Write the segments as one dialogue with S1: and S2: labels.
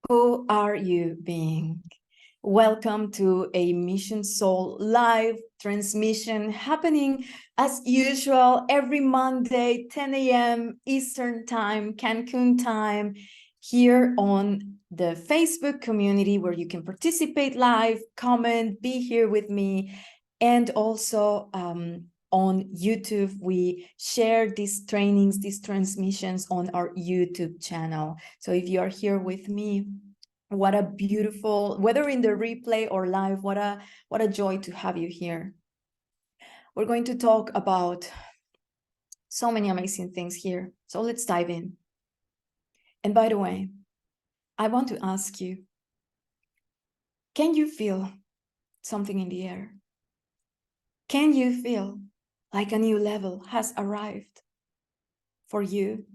S1: Who are you being? Welcome to a Mission Soul live transmission happening as usual every Monday, 10 a.m. Eastern Time, Cancun time, here on the Facebook community where you can participate live, comment, be here with me, and also on YouTube. We share these trainings, these transmissions on our YouTube channel. So if you are here with me, what a beautiful, whether in the replay or live, what a joy to have you here. We're going to talk about so many amazing things here. So let's dive in. And by the way, I want to ask you, can you feel something in the air? Can you feel like a new level has arrived for you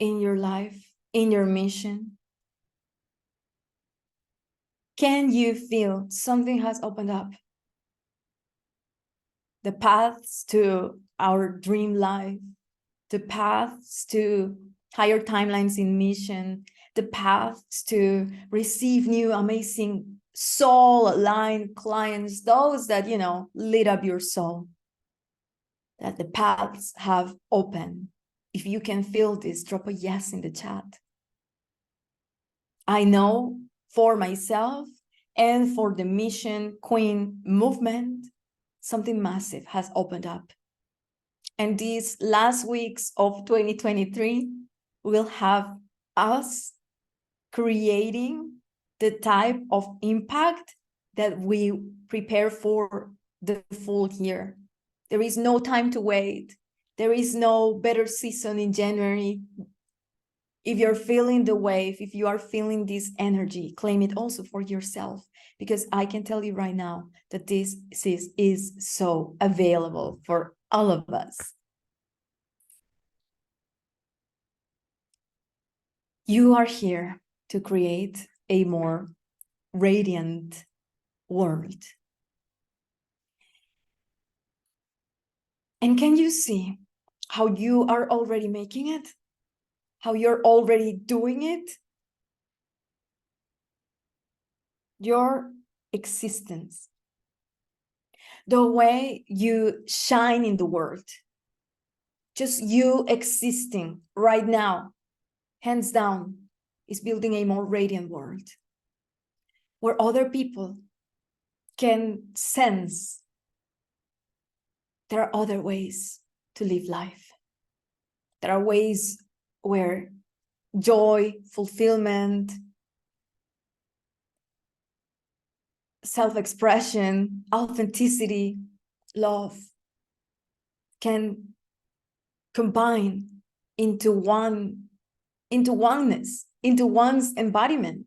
S1: in your life, in your mission? Can you feel something has opened up? The paths to our dream life, the paths to higher timelines in mission, the paths to receive new amazing soul-aligned clients, those that, lit up your soul, that the paths have opened. If you can feel this, drop a yes in the chat. I know for myself and for the Mission Queen movement, something massive has opened up. And these last weeks of 2023 will have us creating the type of impact that we prepare for the full year. There is no time to wait. There is no better season in January. If you're feeling the wave, if you are feeling this energy, claim it also for yourself, because I can tell you right now that this is so available for all of us. You are here to create a more radiant world. And can you see how you are already making it? How you're already doing it? Your existence, the way you shine in the world, just you existing right now, hands down, is building a more radiant world where other people can sense there are other ways to live life. There are ways where joy, fulfillment, self-expression, authenticity, love can combine into oneness, into one's embodiment,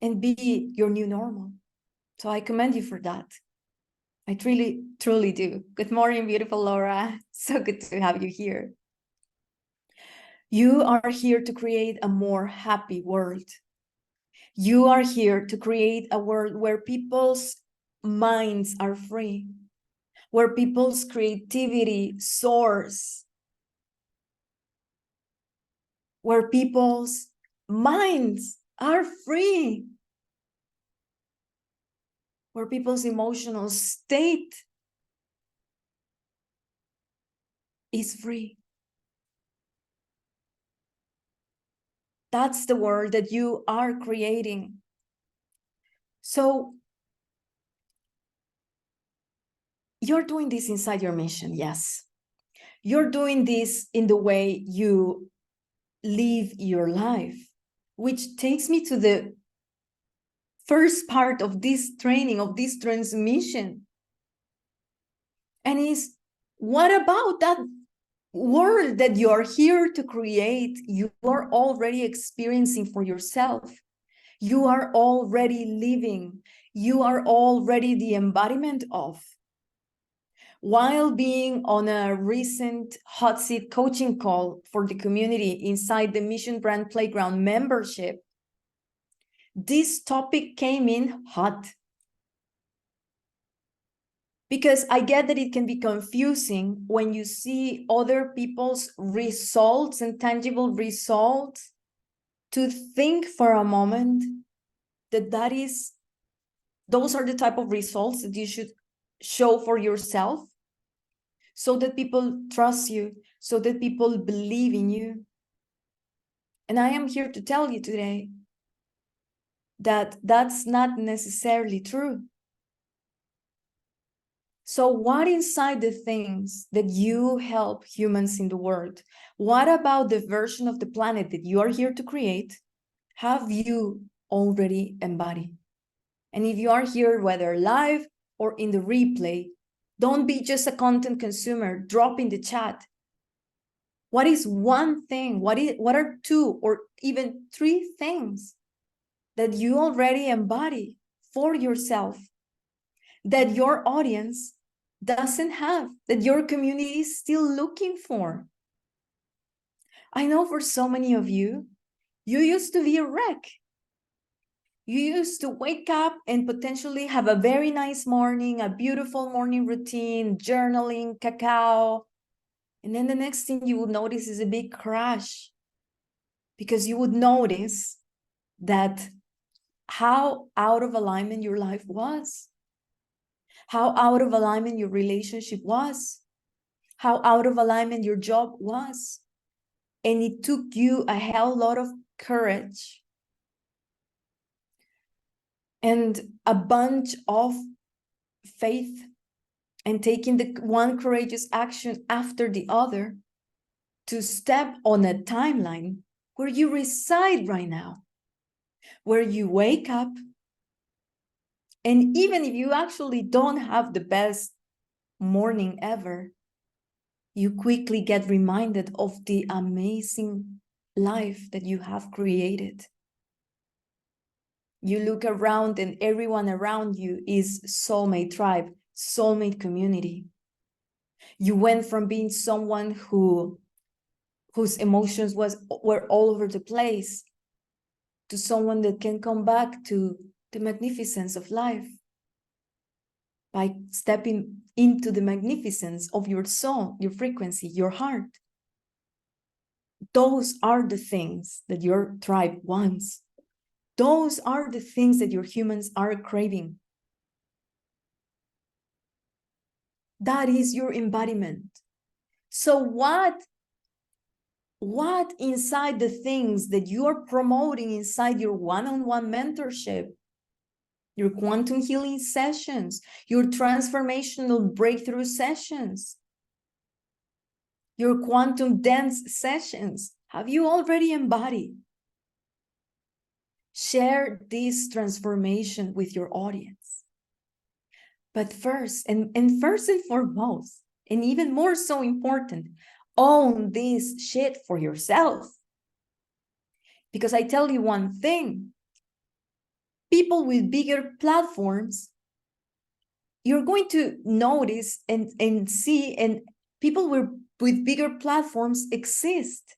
S1: and be your new normal. So I commend you for that. I truly do. Good morning, beautiful Laura. So good to have you here. You are here to create a more happy world. You are here to create a world where people's minds are free, where people's creativity soars, where people's minds are free, where people's emotional state is free. That's the world that you are creating. So you're doing this inside your mission, yes. You're doing this in the way you live your life, which takes me to the first part of this training, of this transmission. And is, what about that world that you're here to create? You are already experiencing for yourself. You are already living. You are already the embodiment of. While being on a recent hot seat coaching call for the community inside the Mission Brand Playground membership, this topic came in hot. Because I get that it can be confusing when you see other people's results and tangible results, to think for a moment that those are the type of results that you should show for yourself, so that people trust you, so that people believe in you. And I am here to tell you today that that's not necessarily true. So what inside the things that you help humans in the world? What about the version of the planet that you are here to create have you already embodied? And if you are here, whether live or in the replay, don't be just a content consumer. Drop in the chat. What is one thing? What are two or even three things that you already embody for yourself, that your audience doesn't have, that your community is still looking for? I know for so many of you, you used to be a wreck. You used to wake up and potentially have a very nice morning, a beautiful morning routine, journaling, cacao. And then the next thing you would notice is a big crash, because you would notice that how out of alignment your life was, how out of alignment your relationship was, how out of alignment your job was. And it took you a hell lot of courage and a bunch of faith and taking the one courageous action after the other to step on a timeline where you reside right now, where you wake up. And even if you actually don't have the best morning ever, you quickly get reminded of the amazing life that you have created. You look around and everyone around you is soulmate tribe, soulmate community. You went from being someone whose emotions were all over the place to someone that can come back to the magnificence of life by stepping into the magnificence of your soul, your frequency, your heart. Those are the things that your tribe wants. Those are the things that your humans are craving. That is your embodiment. So what inside the things that you are promoting inside your one-on-one mentorship, your quantum healing sessions, your transformational breakthrough sessions, your quantum dance sessions, have you already embodied? Share this transformation with your audience. But first and foremost, and even more so important, own this shit for yourself. Because I tell you one thing, people with bigger platforms, you're going to notice and see, and people with bigger platforms exist.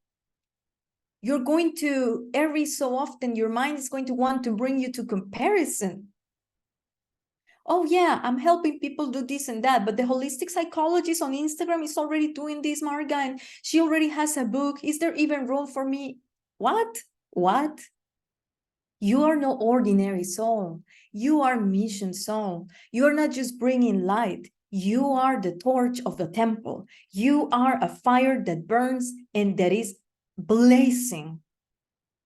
S1: You're going to, every so often, your mind is going to want to bring you to comparison. Oh yeah, I'm helping people do this and that, but the holistic psychologist on Instagram is already doing this, Marga, and she already has a book. Is there even room for me? What? You are no ordinary soul. You are mission soul. You are not just bringing light. You are the torch of the temple. You are a fire that burns and that is blazing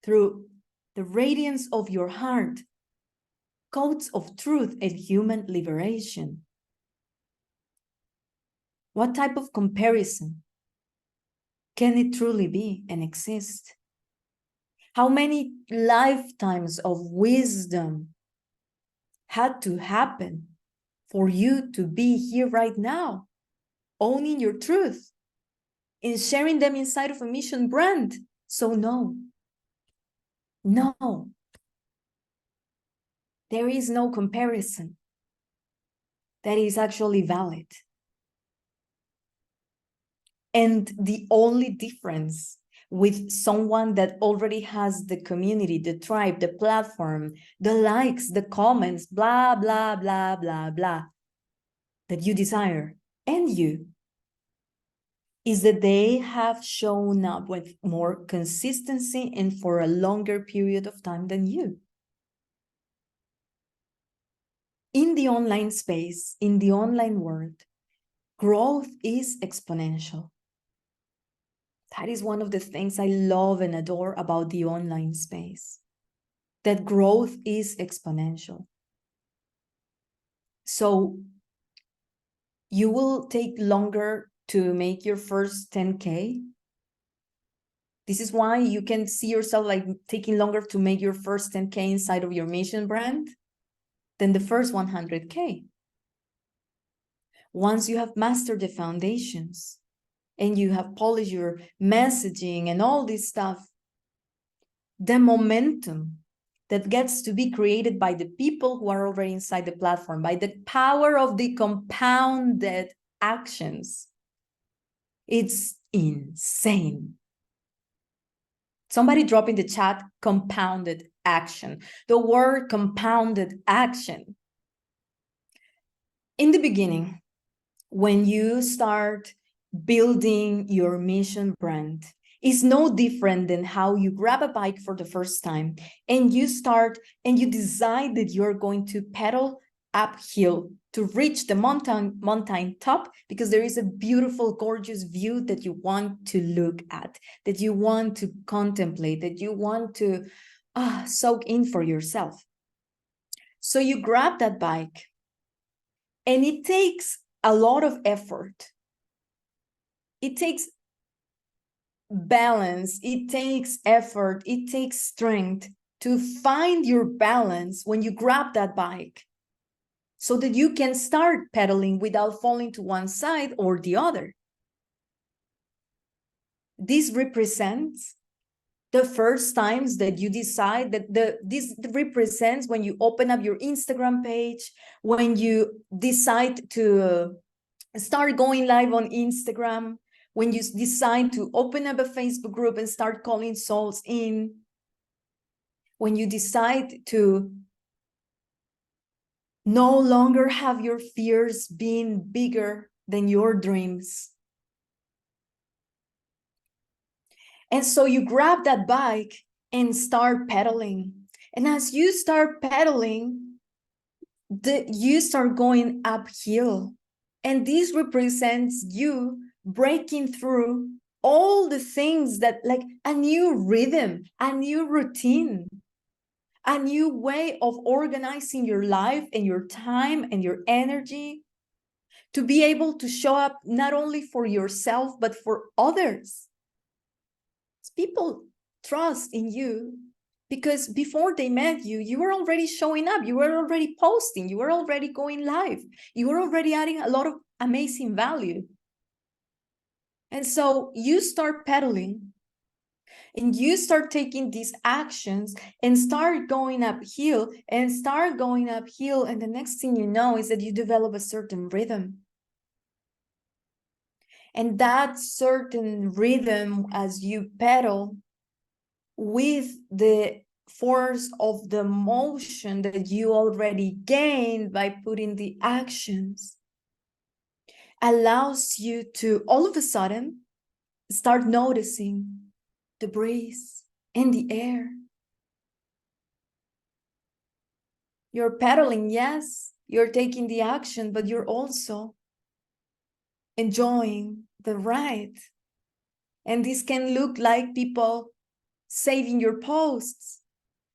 S1: through the radiance of your heart, codes of truth and human liberation. What type of comparison can it truly be and exist? How many lifetimes of wisdom had to happen for you to be here right now, owning your truth and sharing them inside of a mission brand? So no, there is no comparison that is actually valid. And the only difference with someone that already has the community, the tribe, the platform, the likes, the comments, blah, blah, blah, blah, blah, that you desire, and you, is that they have shown up with more consistency and for a longer period of time than you. In the online space, in the online world, growth is exponential. That is one of the things I love and adore about the online space, that growth is exponential. So you will take longer to make your first 10K. This is why you can see yourself like taking longer to make your first 10K inside of your mission brand than the first 100K. Once you have mastered the foundations and you have polished your messaging and all this stuff, the momentum that gets to be created by the people who are already inside the platform, by the power of the compounded actions, it's insane. Somebody drop in the chat, compounded action. The word compounded action. In the beginning, when you start building your mission brand, is no different than how you grab a bike for the first time and you start and you decide that you're going to pedal uphill to reach the mountain top because there is a beautiful, gorgeous view that you want to look at, that you want to contemplate, that you want to soak in for yourself. So you grab that bike and it takes a lot of effort. It takes balance, it takes effort, it takes strength to find your balance when you grab that bike so that you can start pedaling without falling to one side or the other. This represents the first times that you decide that this represents when you open up your Instagram page, when you decide to start going live on Instagram, when you decide to open up a Facebook group and start calling souls in, when you decide to no longer have your fears being bigger than your dreams. And so you grab that bike and start pedaling. And as you start pedaling, you start going uphill. And this represents you breaking through all the things that, like a new rhythm, a new routine, a new way of organizing your life and your time and your energy to be able to show up not only for yourself, but for others. People trust in you because before they met you, you were already showing up, you were already posting, you were already going live, you were already adding a lot of amazing value. And so you start pedaling and you start taking these actions and start going uphill and start going uphill. And the next thing you know is that you develop a certain rhythm. And that certain rhythm as you pedal with the force of the motion that you already gained by putting the actions allows you to all of a sudden start noticing the breeze and the air. You're pedaling, yes, you're taking the action, but you're also enjoying the ride. And this can look like people saving your posts.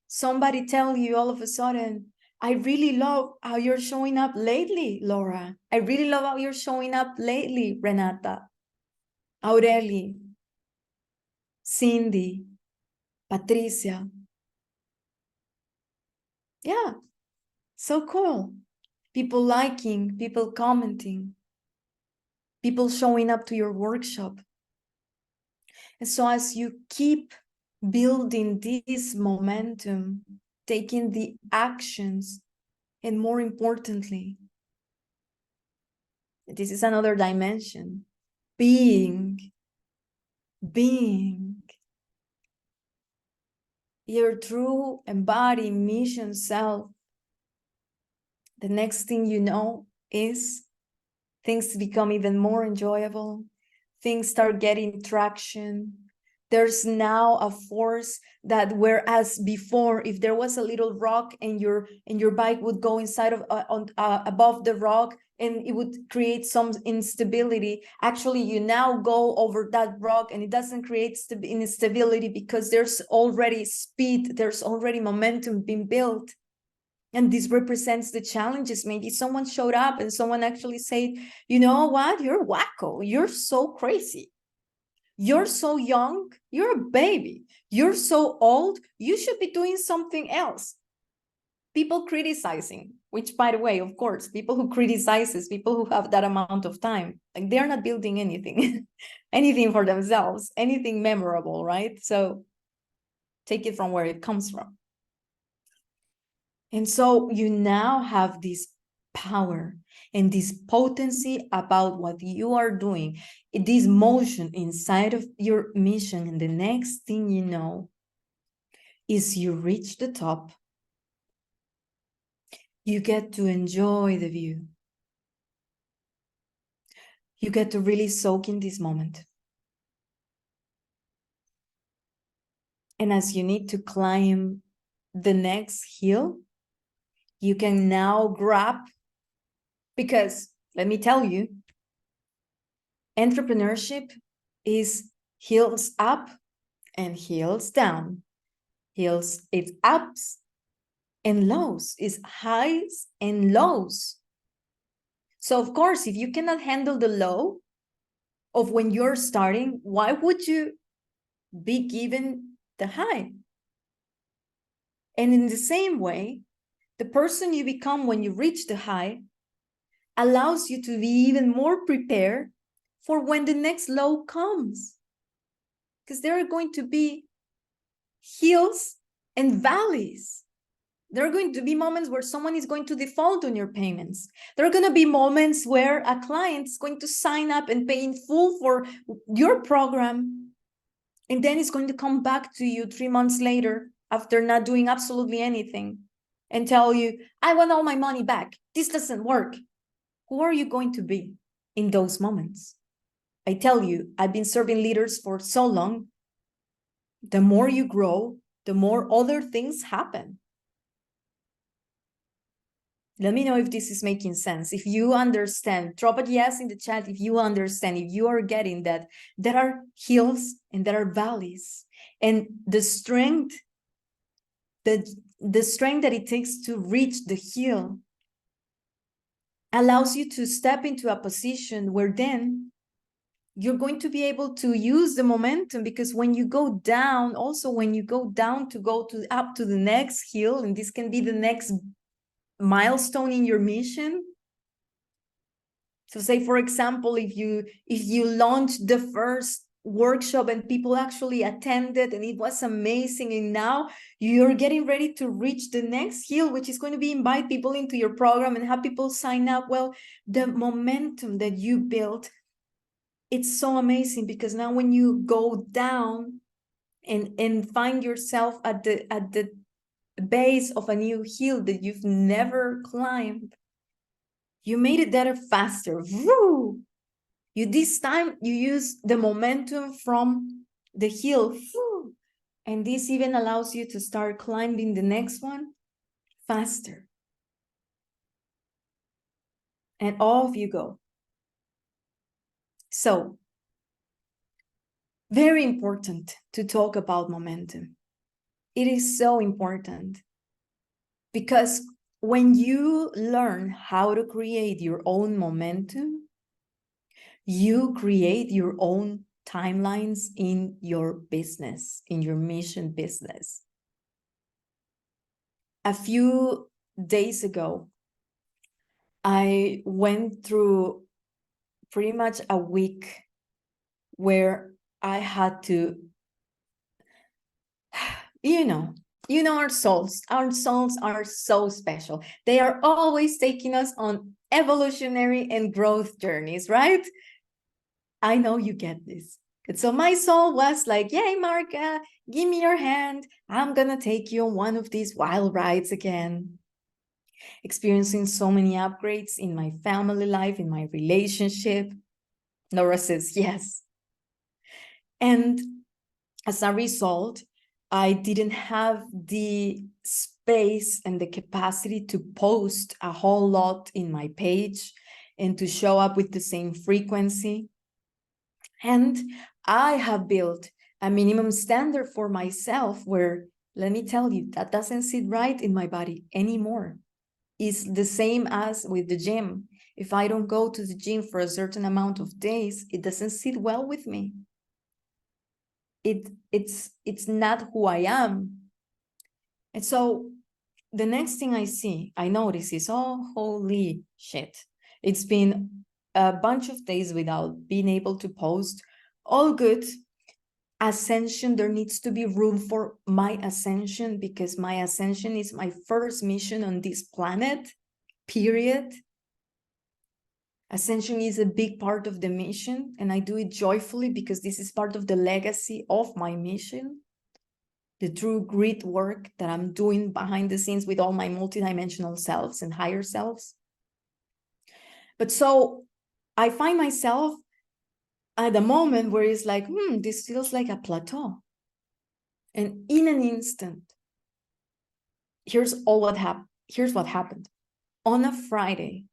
S1: Somebody tell you all of a sudden, I really love how you're showing up lately, Laura. I really love how you're showing up lately, Renata, Aureli, Cindy, Patricia. Yeah, so cool. People liking, people commenting, people showing up to your workshop. And so as you keep building this momentum, taking the actions, and more importantly, this is another dimension, being your true embodied mission self. The next thing you know is things become even more enjoyable, things start getting traction. There's now a force that, whereas before, if there was a little rock and your bike would go inside of above the rock and it would create some instability, actually you now go over that rock and it doesn't create instability because there's already speed, there's already momentum being built. And this represents the challenges. Maybe someone showed up and someone actually said, you know what, you're wacko, you're so crazy. You're so young, you're a baby. You're so old, you should be doing something else. People criticizing, which, by the way, of course, people who criticizes, people who have that amount of time, like they're not building anything, anything for themselves, anything memorable, right? So take it from where it comes from. And so you now have this power and this potency about what you are doing, this motion inside of your mission. And the next thing you know is you reach the top. You get to enjoy the view. You get to really soak in this moment. And as you need to climb the next hill, you can now grab, because let me tell you, entrepreneurship is heels up and heels down. Heels, it's ups and lows, it's highs and lows. So of course, if you cannot handle the low of when you're starting, why would you be given the high? And in the same way, the person you become when you reach the high allows you to be even more prepared for when the next low comes. Because there are going to be hills and valleys. There are going to be moments where someone is going to default on your payments. There are going to be moments where a client is going to sign up and pay in full for your program. And then it's going to come back to you 3 months later after not doing absolutely anything and tell you, I want all my money back. This doesn't work. Who are you going to be in those moments? I tell you, I've been serving leaders for so long. The more you grow, the more other things happen. Let me know if this is making sense. If you understand, drop a yes in the chat if you understand, if you are getting that there are hills and there are valleys. And the strength that it takes to reach the hill allows you to step into a position where then you're going to be able to use the momentum, because when you go down, also when you go down to go to up to the next hill, and this can be the next milestone in your mission. So say, for example, if you launched the first workshop and people actually attended and it was amazing, and now you're getting ready to reach the next hill, which is going to be invite people into your program and have people sign up. Well, the momentum that you built, it's so amazing, because now when you go down and find yourself at the base of a new hill that you've never climbed, you made it there faster. Woo! This time you use the momentum from the hill. Woo! And this even allows you to start climbing the next one faster. And off you go. So, very important to talk about momentum. It is so important, because when you learn how to create your own momentum, you create your own timelines in your business, in your mission business. A few days ago, I went through pretty much a week where I had to, you know, our souls are so special. They are always taking us on evolutionary and growth journeys, right? I know you get this. And so my soul was like, yay, Marka, give me your hand. I'm going to take you on one of these wild rides again. Experiencing so many upgrades in my family life, in my relationship. Nora says, yes, And as a result, I didn't have the space and the capacity to post a whole lot in my page and to show up with the same frequency. And I have built a minimum standard for myself where, let me tell you, that doesn't sit right in my body anymore. It's the same as with the gym. If I don't go to the gym for a certain amount of days, it doesn't sit well with me. It's not who I am. And so the next thing I notice is, oh, holy shit. It's been a bunch of days without being able to post. All good. Ascension, there needs to be room for my ascension, because my ascension is my first mission on this planet, period. Ascension is a big part of the mission, and I do it joyfully because this is part of the legacy of my mission, the true grit work that I'm doing behind the scenes with all my multidimensional selves and higher selves. But so I find myself at a moment where it's like, this feels like a plateau. And in an instant, here's what happened. On a Friday,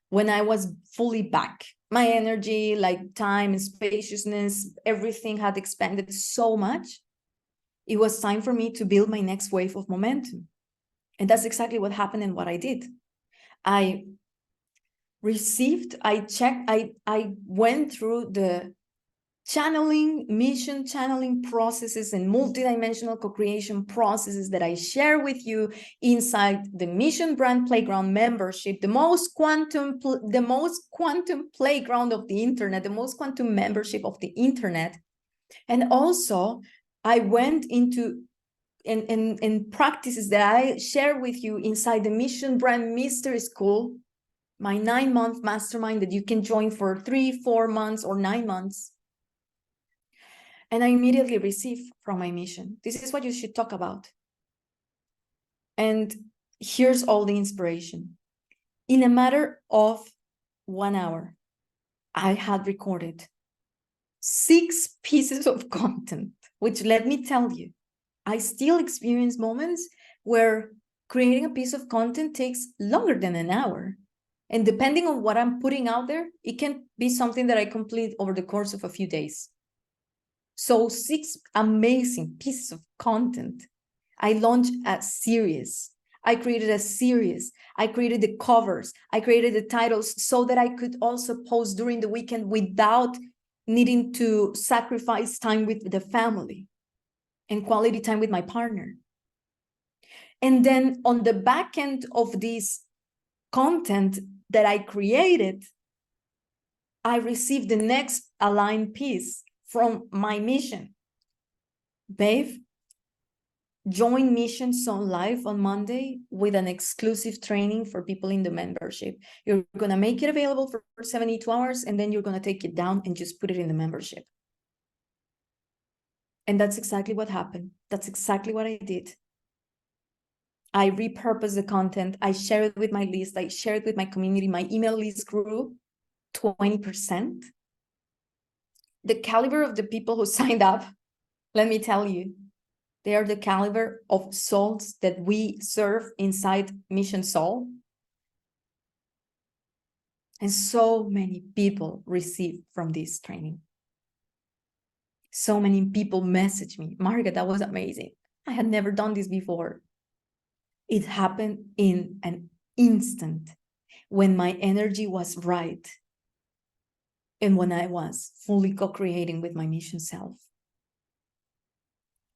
S1: when I was fully back, my energy, like time and spaciousness, everything had expanded so much. It was time for me to build my next wave of momentum. And that's exactly what happened and what I did. I went through the mission channeling processes and multidimensional co-creation processes that I share with you inside the Mission Brand Playground membership, the most quantum playground of the internet, the most quantum membership of the internet. And also I went into and practices that I share with you inside the Mission Brand Mystery School, my 9-month mastermind that you can join for 3, 4 months or 9 months. And I immediately received from my mission, this is what you should talk about. And here's all the inspiration. In a matter of 1 hour, I had recorded 6 pieces of content, which, let me tell you, I still experience moments where creating a piece of content takes longer than an hour. And depending on what I'm putting out there, it can be something that I complete over the course of a few days. So 6 amazing pieces of content. I launched a series. I created a series. I created the covers. I created the titles so that I could also post during the weekend without needing to sacrifice time with the family and quality time with my partner. And then on the back end of this content that I created, I received the next aligned piece from my mission. Babe, join Mission Zone Live on Monday with an exclusive training for people in the membership. You're going to make it available for 72 hours, and then you're going to take it down and just put it in the membership. And that's exactly what happened. That's exactly what I did. I repurposed the content. I shared it with my list. I shared it with my community. My email list grew 20%. The caliber of the people who signed up, let me tell you, they are the caliber of souls that we serve inside Mission Soul. And so many people receive from this training. So many people message me, Margaret, that was amazing. I had never done this before. It happened in an instant when my energy was right and when I was fully co-creating with my mission self.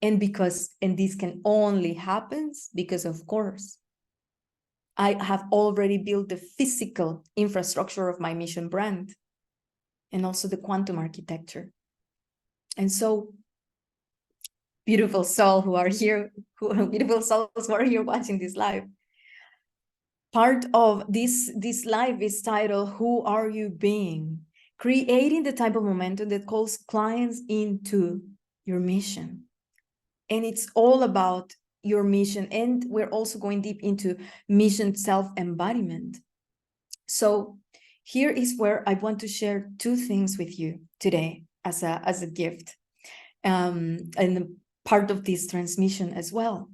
S1: And this can only happen because, of course, I have already built the physical infrastructure of my mission brand and also the quantum architecture. And so, beautiful souls who are here watching this live. Part of this live is titled, Who Are You Being? Creating the type of momentum that calls clients into your mission. And it's all about your mission. And we're also going deep into mission self-embodiment. So here is where I want to share 2 things with you today as a gift. and part of this transmission as well,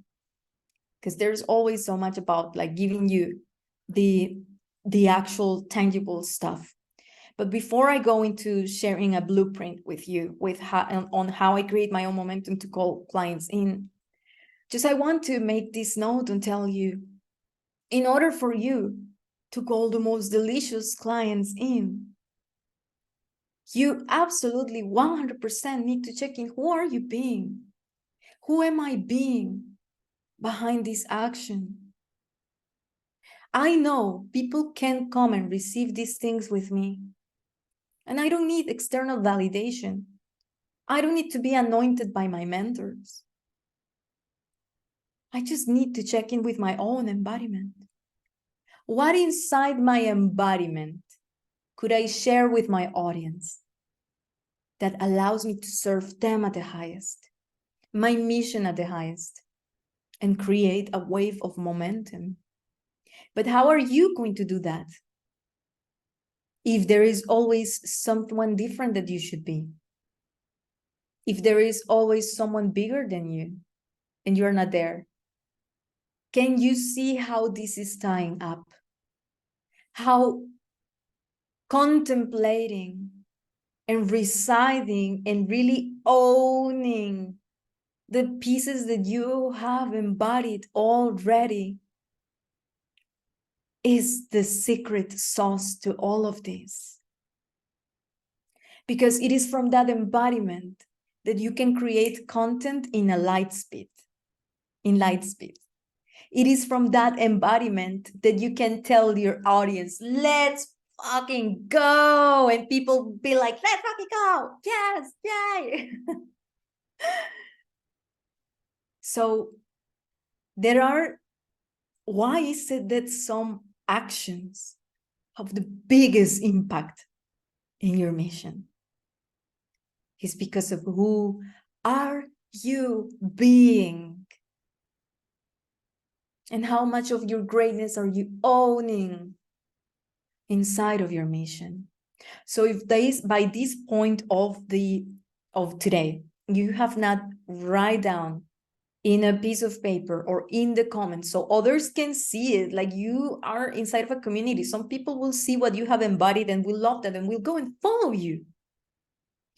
S1: because there's always so much about like giving you the actual tangible stuff. But before I go into sharing a blueprint with you with on how I create my own momentum to call clients in, just I want to make this note and tell you, in order for you to call the most delicious clients in, you absolutely 100% need to check in. Who are you being? Who am I being behind this action? I know people can come and receive these things with me, and I don't need external validation. I don't need to be anointed by my mentors. I just need to check in with my own embodiment. What inside my embodiment could I share with my audience that allows me to serve them at the highest, my mission at the highest, and create a wave of momentum? But how are you going to do that if there is always someone different that you should be? If there is always someone bigger than you and you're not there? Can you see how this is tying up? How contemplating and residing and really owning the pieces that you have embodied already is the secret sauce to all of this. Because it is from that embodiment that you can create content in light speed. It is from that embodiment that you can tell your audience, let's fucking go. And people be like, let's fucking go. Yes, yay. So why is it that some actions have the biggest impact in your mission? It's because of who are you being? And how much of your greatness are you owning inside of your mission? So if by this point of today, you have not write down in a piece of paper or in the comments so others can see it, like you are inside of a community, some people will see what you have embodied and will love that and will go and follow you.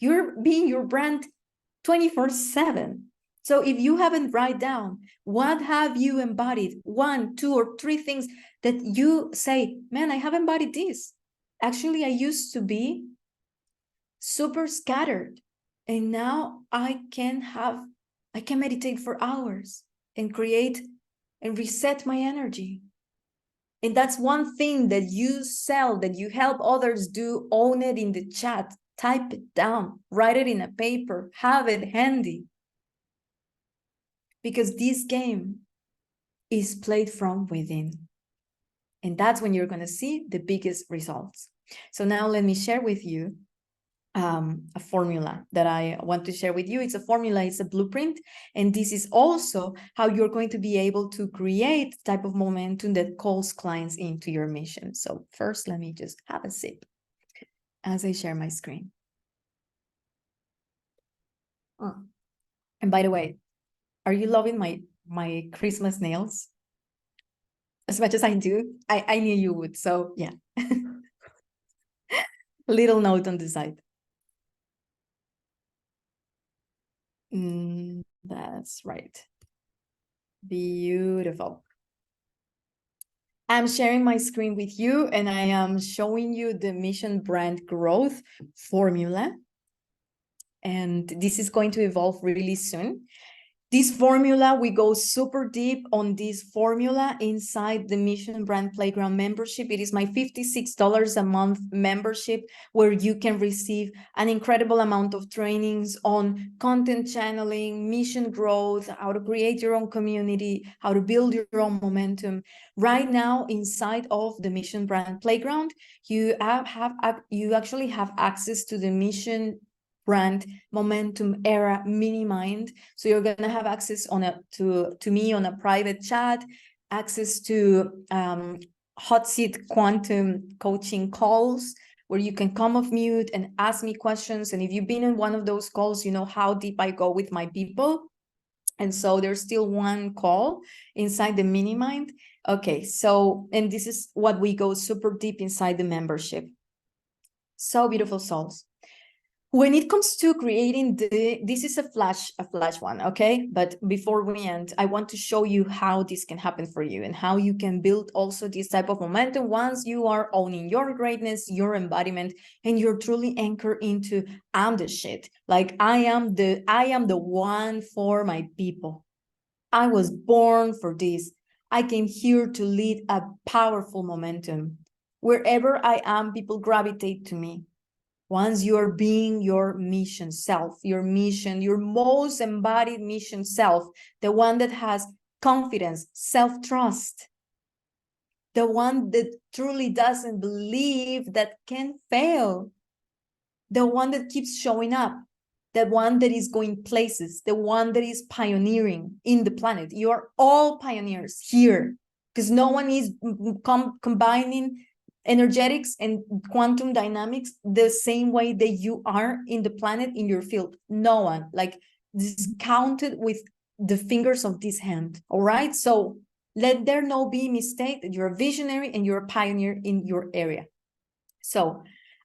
S1: You're being your brand 24/7. So if you haven't write down what have you embodied, 1, 2, or 3 things that you say, man, I have embodied this. Actually, I used to be super scattered, and now I can meditate for hours and create and reset my energy. And that's one thing that you sell, that you help others do. Own it in the chat, type it down, write it in a paper, have it handy. Because this game is played from within. And that's when you're going to see the biggest results. So now let me share with you a formula that I want to share with you. It's a formula, it's a blueprint. And this is also how you're going to be able to create the type of momentum that calls clients into your mission. So first, let me just have a sip as I share my screen. Oh. And by the way, are you loving my Christmas nails as much as I do? I knew you would, so yeah. Little note on the side. That's right. Beautiful. I'm sharing my screen with you and I am showing you the mission brand growth formula. And this is going to evolve really soon. This formula, we go super deep on this formula inside the Mission Brand Playground membership. It is my $56 a month membership where you can receive an incredible amount of trainings on content channeling, mission growth, how to create your own community, how to build your own momentum. Right now, inside of the Mission Brand Playground, you actually have access to the Mission Brand Momentum Era Mini Mind. So you're gonna have access to me on a private chat, access to hot seat quantum coaching calls where you can come off mute and ask me questions. And if you've been in one of those calls, you know how deep I go with my people. And so there's still one call inside the mini mind. Okay, so, and this is what we go super deep inside the membership. So beautiful souls. When it comes to creating this is a flash one, okay? But before we end, I want to show you how this can happen for you and how you can build also this type of momentum once you are owning your greatness, your embodiment, and you're truly anchored into I'm the shit. Like I am the one for my people. I was born for this. I came here to lead a powerful momentum. Wherever I am, people gravitate to me. Once you are being your mission self, your mission, your most embodied mission self, the one that has confidence, self-trust, the one that truly doesn't believe that can fail, the one that keeps showing up, the one that is going places, the one that is pioneering in the planet. You are all pioneers here because no one is combining energetics and quantum dynamics the same way that you are in the planet, in your field. No one, like this is counted with the fingers of this hand. All right, so let there no be mistake that you're a visionary and you're a pioneer in your area. So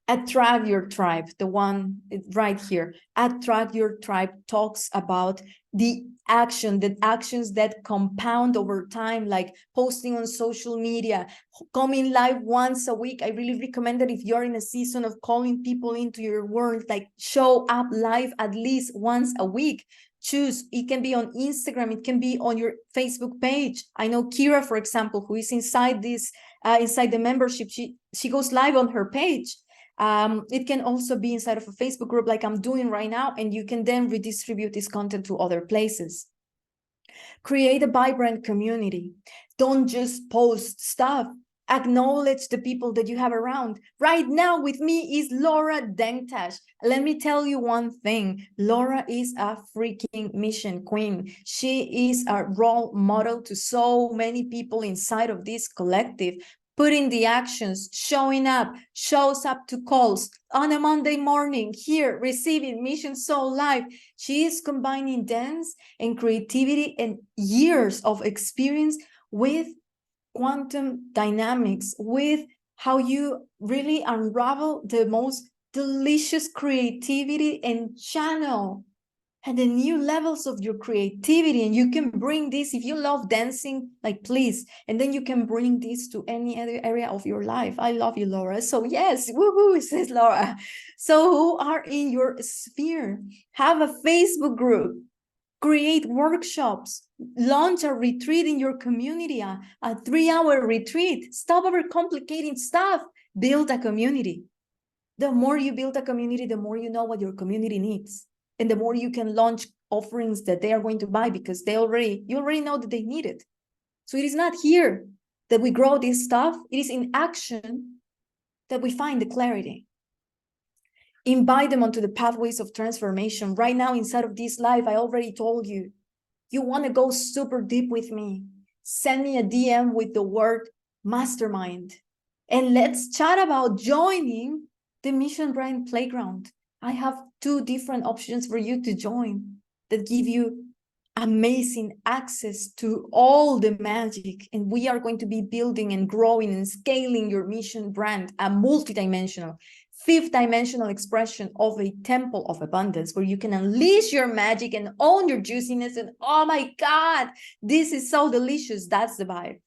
S1: attract your tribe, the one right here. Attract your tribe talks about the actions that compound over time, like posting on social media, coming live once a week. I really recommend that if you're in a season of calling people into your world, like show up live at least once a week. Choose, it can be on Instagram, it can be on your Facebook page. I know Kira, for example, who is inside this inside the membership, she goes live on her page. It can also be inside of a Facebook group like I'm doing right now, and you can then redistribute this content to other places. Create a vibrant community. Don't just post stuff. Acknowledge the people that you have around. Right now with me is Laura Denktash. Let me tell you one thing. Laura is a freaking mission queen. She is a role model to so many people inside of this collective. Putting the actions, showing up, shows up to calls on a Monday morning, here, receiving Mission Soul Live. She is combining dance and creativity and years of experience with quantum dynamics, with how you really unravel the most delicious creativity and channel and the new levels of your creativity. And you can bring this, if you love dancing, like please, and then you can bring this to any other area of your life. I love you, Laura. So yes, woohoo, says Laura. So who are in your sphere? Have a Facebook group, create workshops, launch a retreat in your community, a 3-hour retreat. Stop overcomplicating stuff, build a community. The more you build a community, the more you know what your community needs. And the more you can launch offerings that they are going to buy because you already know that they need it. So it is not here that we grow this stuff. It is in action that we find the clarity. Invite them onto the pathways of transformation. Right now, inside of this life, I already told you, you want to go super deep with me, send me a DM with the word mastermind. And let's chat about joining the Mission Brand Playground. I have 2 different options for you to join that give you amazing access to all the magic. And we are going to be building and growing and scaling your mission brand, a multidimensional, 5th dimensional expression of a temple of abundance where you can unleash your magic and own your juiciness. And oh my God, this is so delicious. That's the vibe.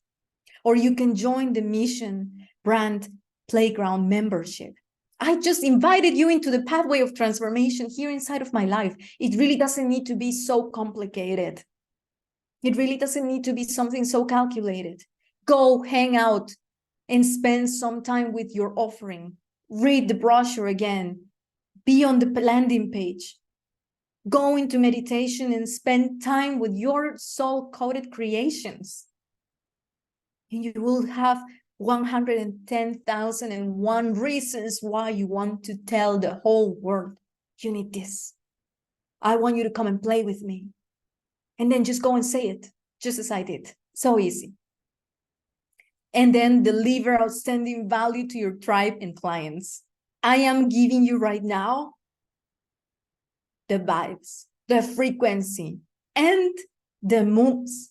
S1: Or you can join the Mission Brand Playground membership. I just invited you into the pathway of transformation here inside of my life. It really doesn't need to be so complicated. It really doesn't need to be something so calculated. Go hang out and spend some time with your offering. Read the brochure again. Be on the landing page. Go into meditation and spend time with your soul-coded creations. And you will have 110,001 reasons why you want to tell the whole world, you need this. I want you to come and play with me. And then just go and say it, just as I did. So easy. And then deliver outstanding value to your tribe and clients. I am giving you right now the vibes, the frequency, and the moves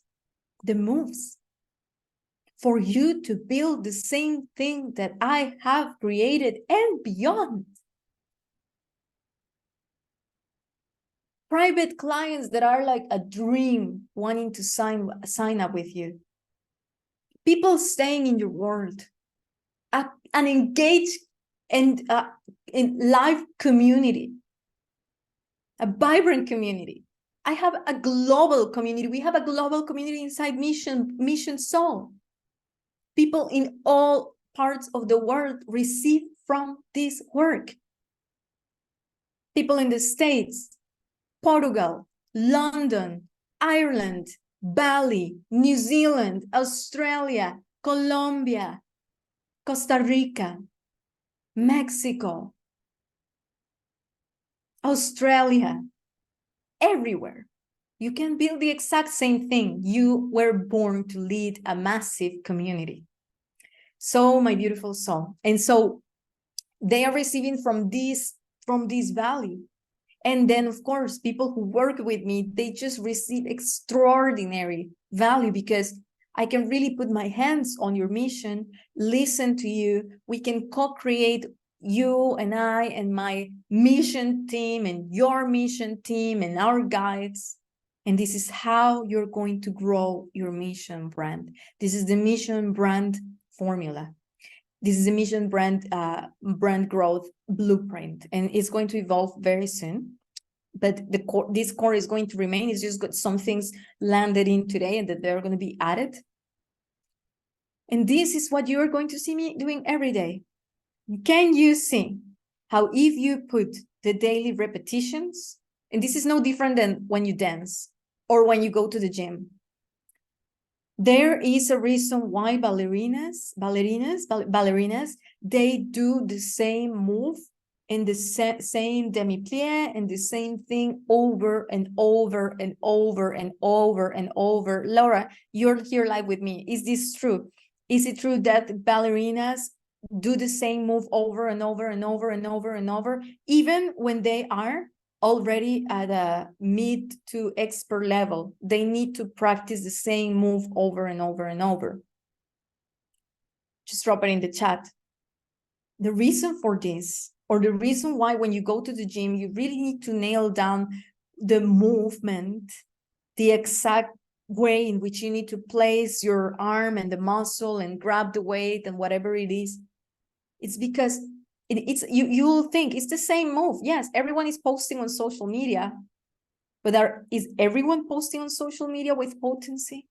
S1: for you to build the same thing that I have created and beyond. Private clients that are like a dream, wanting to sign up with you. People staying in your world, an engaged and in live community, a vibrant community. I have a global community. We have a global community inside Mission Soul. People in all parts of the world receive from this work. People in the States, Portugal, London, Ireland, Bali, New Zealand, Australia, Colombia, Costa Rica, Mexico, Australia, everywhere. You can build the exact same thing. You were born to lead a massive community. So, my beautiful soul. And so they are receiving from this value. And then, of course, people who work with me, they just receive extraordinary value because I can really put my hands on your mission, listen to you. We can co-create, you and I and my mission team and your mission team and our guides. And this is how you're going to grow your mission brand. This is the mission brand formula. This is a mission brand growth blueprint, and it's going to evolve very soon. But this core is going to remain. It's just got some things landed in today and that they're going to be added. And this is what you're going to see me doing every day. Can you see how if you put the daily repetitions, and this is no different than when you dance or when you go to the gym. There is a reason why ballerinas, they do the same move and the same demi-plie and the same thing over and over and over and over and over. Laura, you're here live with me. Is this true? Is it true that ballerinas do the same move over and over and over and over and over, even when they are already at a mid to expert level? They need to practice the same move over and over and over. Just drop it in the chat. The reason for this, or the reason why when you go to the gym, you really need to nail down the movement, the exact way in which you need to place your arm and the muscle and grab the weight and whatever it is. It's because you'll think it's the same move. Yes, everyone is posting on social media, but is everyone posting on social media with potency?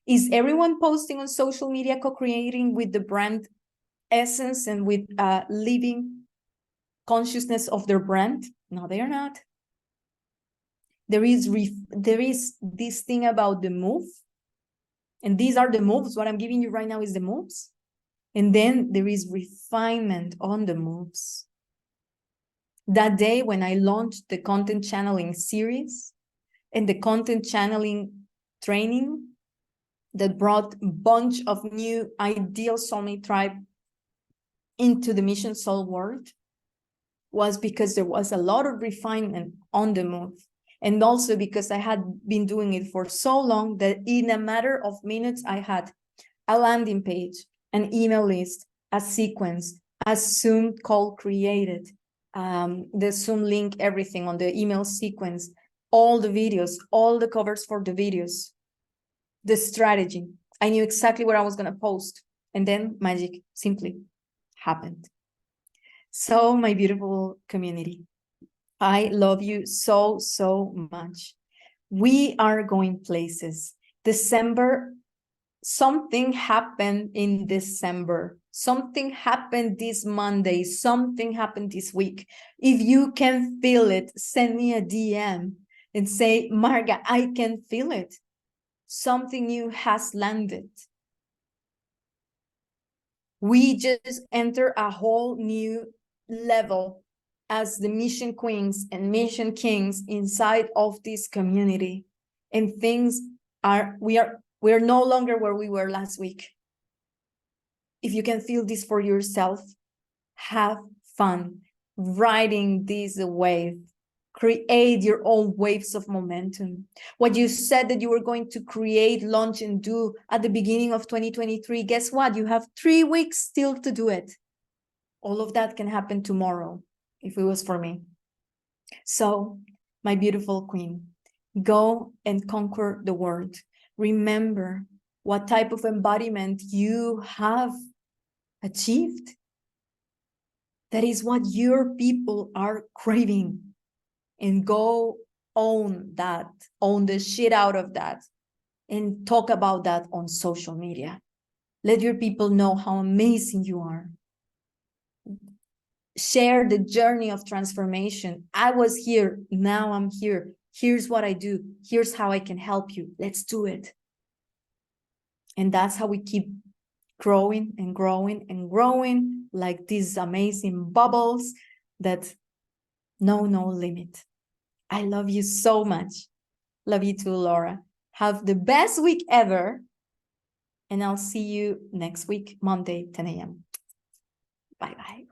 S1: Is everyone posting on social media co-creating with the brand essence and with living consciousness of their brand? No, they are not. There is this thing about the move, and these are the moves. What I'm giving you right now is the moves. And then there is refinement on the moves. That day when I launched the content channeling series and the content channeling training that brought a bunch of new ideal soulmate tribe into the Mission Soul world, was because there was a lot of refinement on the move. And also because I had been doing it for so long that in a matter of minutes, I had a landing page, an email list, a sequence, a Zoom call created, the Zoom link, everything on the email sequence, all the videos, all the covers for the videos, the strategy. I knew exactly what I was going to post. And then magic simply happened. So, my beautiful community, I love you so, so much. We are going places. December, something happened in December. Something happened this Monday. Something happened this week. If you can feel it, send me a DM and say, Marga, I can feel it. Something new has landed. We just enter a whole new level as the mission queens and mission kings inside of this community. And things are, we are no longer where we were last week. If you can feel this for yourself, have fun. riding this wave. Create your own waves of momentum. What you said that you were going to create, launch, and do at the beginning of 2023, guess what? You have 3 weeks still to do it. All of that can happen tomorrow, if it was for me. So, my beautiful queen, go and conquer the world. Remember what type of embodiment you have achieved. That is what your people are craving. And go own that, own the shit out of that, and talk about that on social media. Let your people know how amazing you are. Share the journey of transformation. I was here, now I'm here. Here's what I do. Here's how I can help you. Let's do it. And that's how we keep growing and growing and growing, like these amazing bubbles that know no limit. I love you so much. Love you too, Laura. Have the best week ever. And I'll see you next week, Monday, 10 a.m. Bye-bye.